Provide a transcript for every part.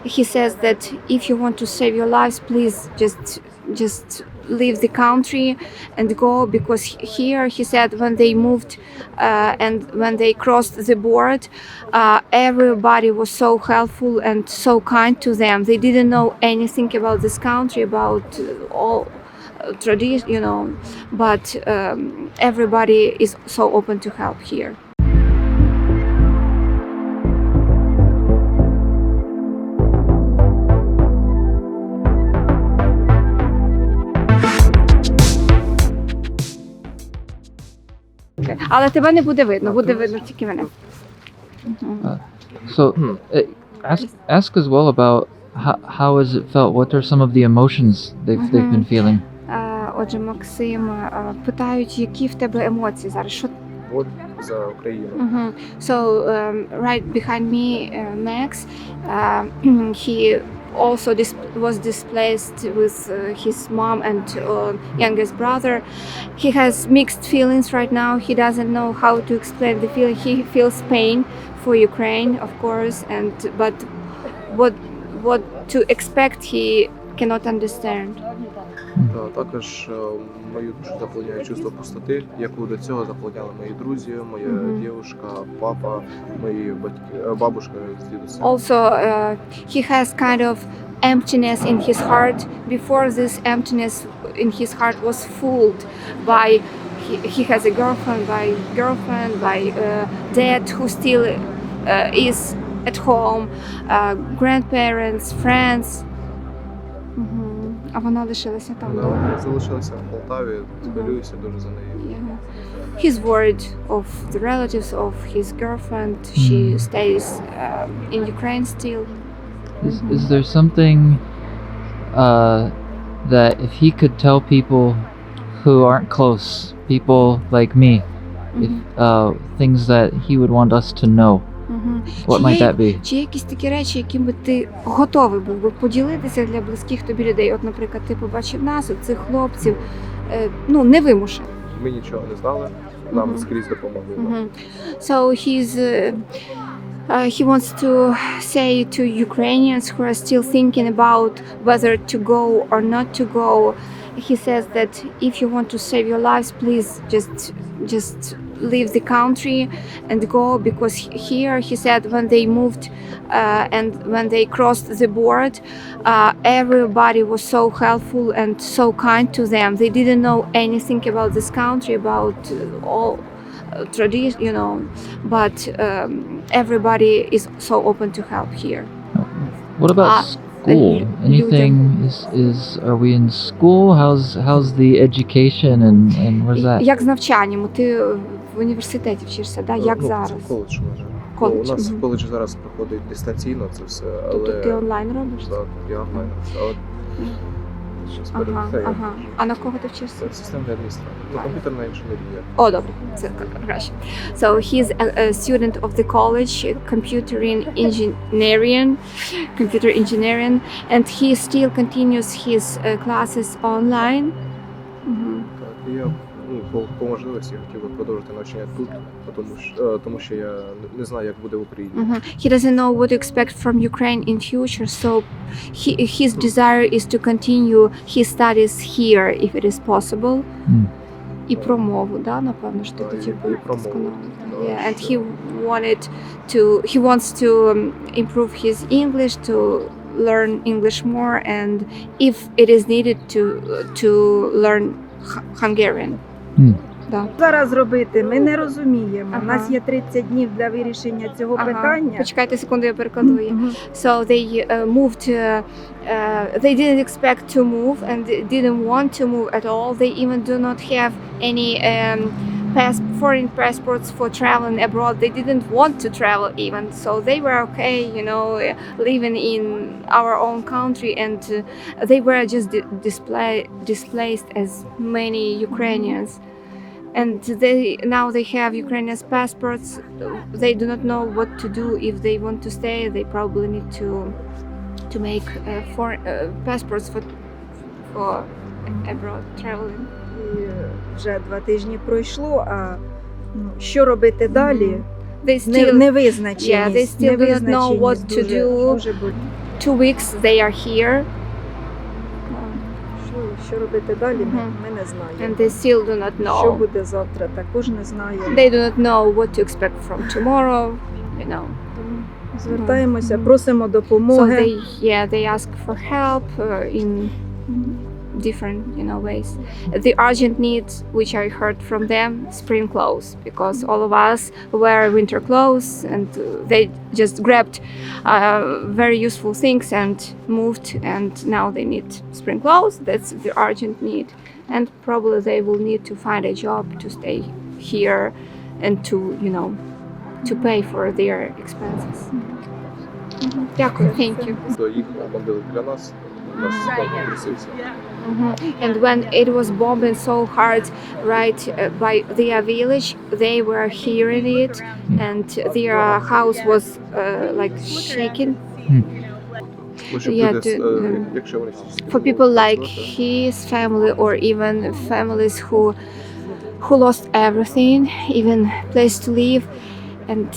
he says that if you want to save your lives, please just leave the country and go, because here he said when they moved and when they crossed the border, everybody was so helpful and so kind to them. They didn't know anything about this country, about all tradition, but everybody is so open to help here. Але тебе не буде видно, буде видно тільки мене. So, ask as well about how has it felt? What are some of the emotions they've been feeling? Отже, Максим, питають, які в тебе емоції зараз? Що? От за Україну. So, right behind me, Max, he also was displaced with his mom and youngest brother. He has mixed feelings right now. He doesn't know how to explain the feeling. He feels pain for Ukraine, of course, but what to expect he cannot understand. Також мою дуже заполоняє чувство пустоти, яку до цього заполоняли мої друзі, моя дівчинка, папа, мої батьки, бабушка з дідусем. Also, he has kind of emptiness in his heart. Before this emptiness in his heart was filled by he has a girlfriend, by dad who still is at home, grandparents, friends. А вона лишилася там. Вона залишилася в Полтаві, хвилююся дуже за неї. He's worried of the relatives of his girlfriend. She stays in Ukraine still. Is there something that if he could tell people who aren't close, people like me, if, things that he would want us to know? What might that be? Чи є якісь такі речі, якими ти готовий був би поділитися для близьких тобі людей? От, наприклад, ти побачив нас, цих хлопців, невимушено. Ми нічого не знали, нам скрізь допомогли. So he wants to say to Ukrainians who are still thinking about whether to go or not to go, he says that if you want to save your lives, please just leave the country and go, because here he said when they moved and when they crossed the border, everybody was so helpful and so kind to them. They didn't know anything about this country, about all tradition, but everybody is so open to help here. What about school? Anything are we in school? How's the education and where's that? Як з навчанням? Ти в університеті вчишся, да? Як зараз? Це коледж може. Коледж. У нас в коледжі зараз проходить дистанційно це все, але... Тобто ти онлайн робиш? Так, я онлайн. А на кого ти вчишся? Системний адміністратор. Комп'ютерна інженерія. О, добре, це краще. So he's a student of the college, computer engineering, and he still continues his classes online. Так, я по можливості хотів би продовжити навчання тут, тому що я не знаю, як буде в Україні. He doesn't know what to expect from Ukraine in future, so his desire is to continue his studies here, if it is possible. І про мову, да, напевно, що ти хотів би вдосконалити. Yeah, and he wants to improve his English, to learn English more, and if it is needed to learn Hungarian. Да. Зараз робити, ми не розуміємо. У нас є 30 днів для вирішення цього питання. Почекайте секунду, я перекладу її. So they moved, they didn't expect to move and didn't want to move at all. They even do not have any foreign passports for traveling abroad. They didn't want to travel even. So they were okay, living in our own country, and they were just displaced as many Ukrainians. And now they have Ukrainian passports. They do not know what to do if they want to stay. They probably need to make foreign passports for abroad traveling. Вже 2 тижні пройшло, а що робити далі? They still, Невизначеність. Yeah, they still do not know what to do. Дуже 2 weeks they are here, Що робити далі, Мгм. ми не знаємо. and they still do not Що know. буде завтра, також не знаємо. They do not know what to expect from tomorrow, you know. Звертаємося, Мгм. просимо So допомоги. they ask for help in different ways. The urgent needs, which I heard from them, spring clothes, because all of us wear winter clothes, and they just grabbed very useful things and moved, and now they need spring clothes. That's the urgent need, and probably they will need to find a job to stay here and to pay for their expenses. Дякую. Thank you. То їх бомбили біля нас, у нас план трусився. And when it was bombing so hard, right by their village, they were hearing it, and their house was like shaking. Бо щоб Yeah, люди, to- якщо вони всі For people like his family, or even families who lost everything, even place to live, and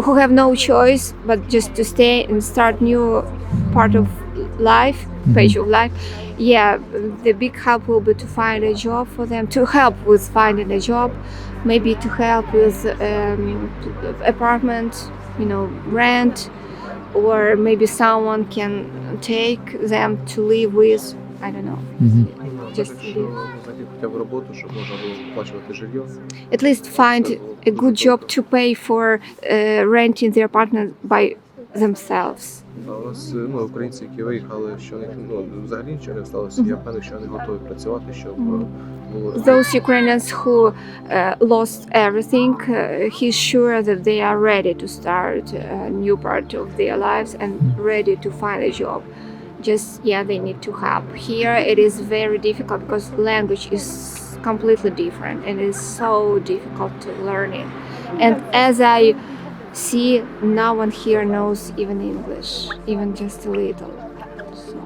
who have no choice but just to stay and start new part of life, page of life. Yeah, the big help will be to find a job for them, to help with finding a job, maybe to help with apartment, rent, or maybe someone can take them to live with. I don't know. Just Кажуть, що знайти хоча б роботу, щоб можна було оплачувати житло. At least find a good job to pay for renting the apartment by themselves. А у нас українці, які виїхали, що у них взагалі нічого не сталося. Я впевнений, що вони готові працювати, щоб було. Those Ukrainians who lost everything, he's sure that they are ready to start a new part of their lives and ready to find a job. Just they need to help. Here it is very difficult because language is completely different and it is so difficult to learn it. And as I see, no one here knows even English, even just a little. So.